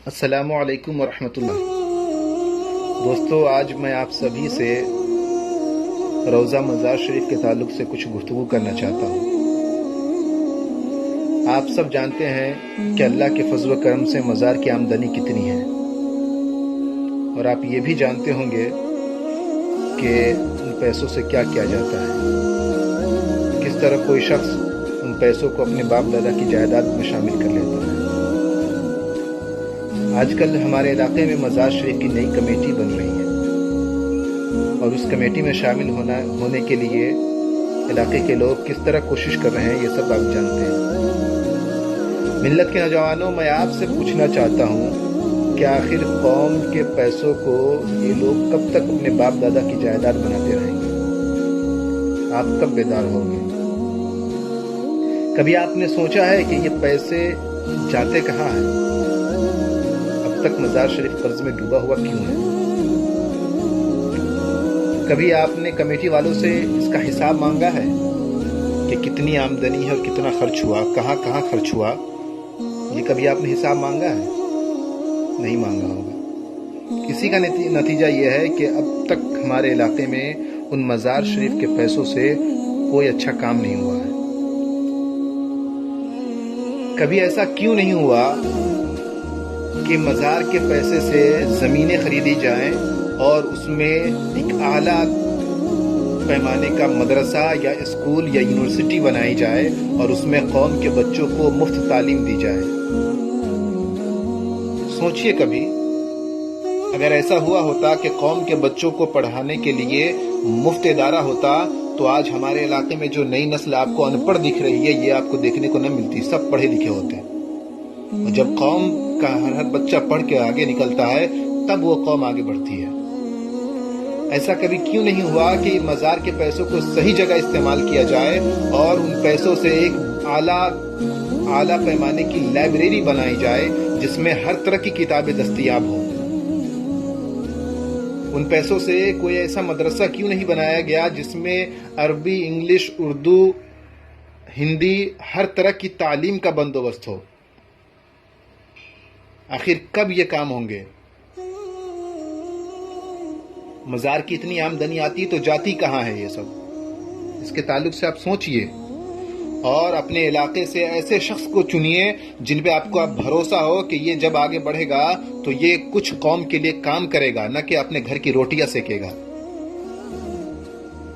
السلام علیکم ورحمۃ اللہ۔ دوستو، آج میں آپ سبھی سے روضہ مزار شریف کے تعلق سے کچھ گفتگو کرنا چاہتا ہوں۔ آپ سب جانتے ہیں کہ اللہ کے فضل و کرم سے مزار کی آمدنی کتنی ہے، اور آپ یہ بھی جانتے ہوں گے کہ ان پیسوں سے کیا کیا جاتا ہے، کس طرح کوئی شخص ان پیسوں کو اپنے باپ دادا کی جائیداد میں شامل کر لیتا ہے۔ آج کل ہمارے علاقے میں مزار شریف کی نئی کمیٹی بن رہی ہے، اور اس کمیٹی میں شامل ہونے کے لیے علاقے کے لوگ کس طرح کوشش کر رہے ہیں، یہ سب آپ جانتے ہیں۔ ملت کے نوجوانوں، میں آپ سے پوچھنا چاہتا ہوں کہ آخر قوم کے پیسوں کو یہ لوگ کب تک اپنے باپ دادا کی جائیداد بناتے رہیں گے؟ آپ کب بیدار ہوں گے؟ کبھی آپ نے سوچا ہے کہ یہ پیسے جاتے کہاں ہیں؟ اب تک مزار شریف قرض میں ڈوبا ہوا کیوں ہے؟ کبھی آپ نے کمیٹی والوں سے اس کا حساب مانگا ہے کہ کتنی آمدنی ہے اور کتنا خرچ ہوا، کہاں کہاں خرچ ہوا؟ یہ کبھی آپ نے حساب مانگا ہے؟ نہیں مانگا ہوگا۔ اسی کا نتیجہ یہ ہے کہ اب تک ہمارے علاقے میں ان مزار شریف کے پیسوں سے کوئی اچھا کام نہیں ہوا ہے۔ کبھی ایسا کیوں نہیں ہوا کہ مزار کے پیسے سے زمینیں خریدی جائیں اور اس میں ایک اعلیٰ پیمانے کا مدرسہ یا اسکول یا یونیورسٹی بنائی جائے اور اس میں قوم کے بچوں کو مفت تعلیم دی جائے؟ سوچئے کبھی، اگر ایسا ہوا ہوتا کہ قوم کے بچوں کو پڑھانے کے لیے مفت ادارہ ہوتا تو آج ہمارے علاقے میں جو نئی نسل آپ کو ان پڑھ دکھ رہی ہے، یہ آپ کو دیکھنے کو نہ ملتی، سب پڑھے لکھے ہوتے ہیں۔ اور جب قوم کا ہر بچہ پڑھ کے آگے نکلتا ہے تب وہ قوم آگے بڑھتی ہے۔ ایسا کبھی کیوں نہیں ہوا کہ مزار کے پیسوں کو صحیح جگہ استعمال کیا جائے اور ان پیسوں سے ایک اعلیٰ پیمانے کی لائبریری بنائی جائے جس میں ہر طرح کی کتابیں دستیاب ہوں؟ ان پیسوں سے کوئی ایسا مدرسہ کیوں نہیں بنایا گیا جس میں عربی، انگلش، اردو، ہندی، ہر طرح کی تعلیم کا بندوبست ہو؟ آخر کب یہ کام ہوں گے؟ مزار کی اتنی آمدنی آتی تو جاتی کہاں ہے یہ سب؟ اس کے تعلق سے آپ سوچئے اور اپنے علاقے سے ایسے شخص کو چنیے جن پہ آپ کو بھروسہ ہو کہ یہ جب آگے بڑھے گا تو یہ کچھ قوم کے لیے کام کرے گا، نہ کہ اپنے گھر کی روٹیاں سیکے گا۔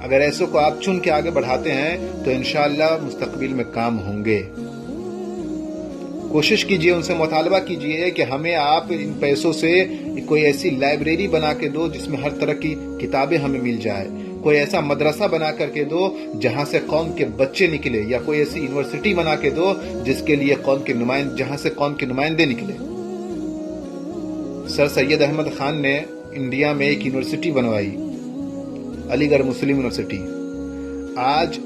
اگر ایسوں کو آپ چن کے آگے بڑھاتے ہیں تو انشاءاللہ مستقبل میں کام ہوں گے۔ کوشش کیجئے، ان سے مطالبہ کیجئے کہ ہمیں آپ ان پیسوں سے کوئی ایسی لائبریری بنا کے دو جس میں ہر طرح کی کتابیں ہمیں مل جائے، کوئی ایسا مدرسہ بنا کر کے دو جہاں سے قوم کے بچے نکلے، یا کوئی ایسی یونیورسٹی بنا کے دو جس کے لیے جہاں سے قوم کے نمائندے نکلے۔ سر سید احمد خان نے انڈیا میں ایک یونیورسٹی بنوائی، علی گڑھ مسلم یونیورسٹی۔ آج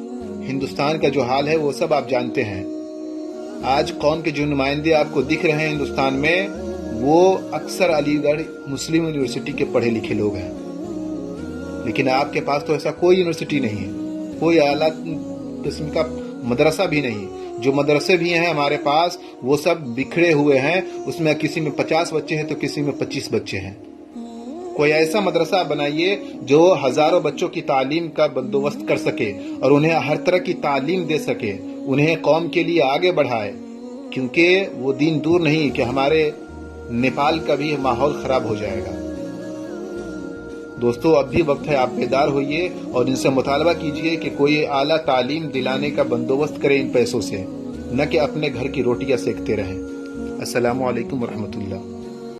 ہندوستان کا جو حال ہے وہ سب آپ جانتے ہیں۔ آج قوم کے جو نمائندے آپ کو دکھ رہے ہیں ہندوستان میں، وہ اکثر علی گڑھ مسلم یونیورسٹی کے پڑھے لکھے لوگ ہیں۔ لیکن آپ کے پاس تو ایسا کوئی یونیورسٹی نہیں ہے، کوئی اعلیٰ قسم کا مدرسہ بھی نہیں۔ جو مدرسے بھی ہیں ہمارے پاس وہ سب بکھرے ہوئے ہیں، اس میں کسی میں 50 بچے ہیں تو کسی میں 25 بچے ہیں۔ کوئی ایسا مدرسہ بنائیے جو ہزاروں بچوں کی تعلیم کا بندوبست کر سکے اور انہیں ہر طرح کی تعلیم دے سکے، انہیں قوم کے لیے آگے بڑھائے، کیونکہ وہ دن دور نہیں کہ ہمارے نیپال کا بھی ماحول خراب ہو جائے گا۔ دوستو، اب بھی وقت ہے، آپ بیدار ہوئیے اور ان سے مطالبہ کیجئے کہ کوئی اعلیٰ تعلیم دلانے کا بندوبست کرے ان پیسوں سے، نہ کہ اپنے گھر کی روٹیاں سیکتے رہیں۔ السلام علیکم ورحمۃ اللہ۔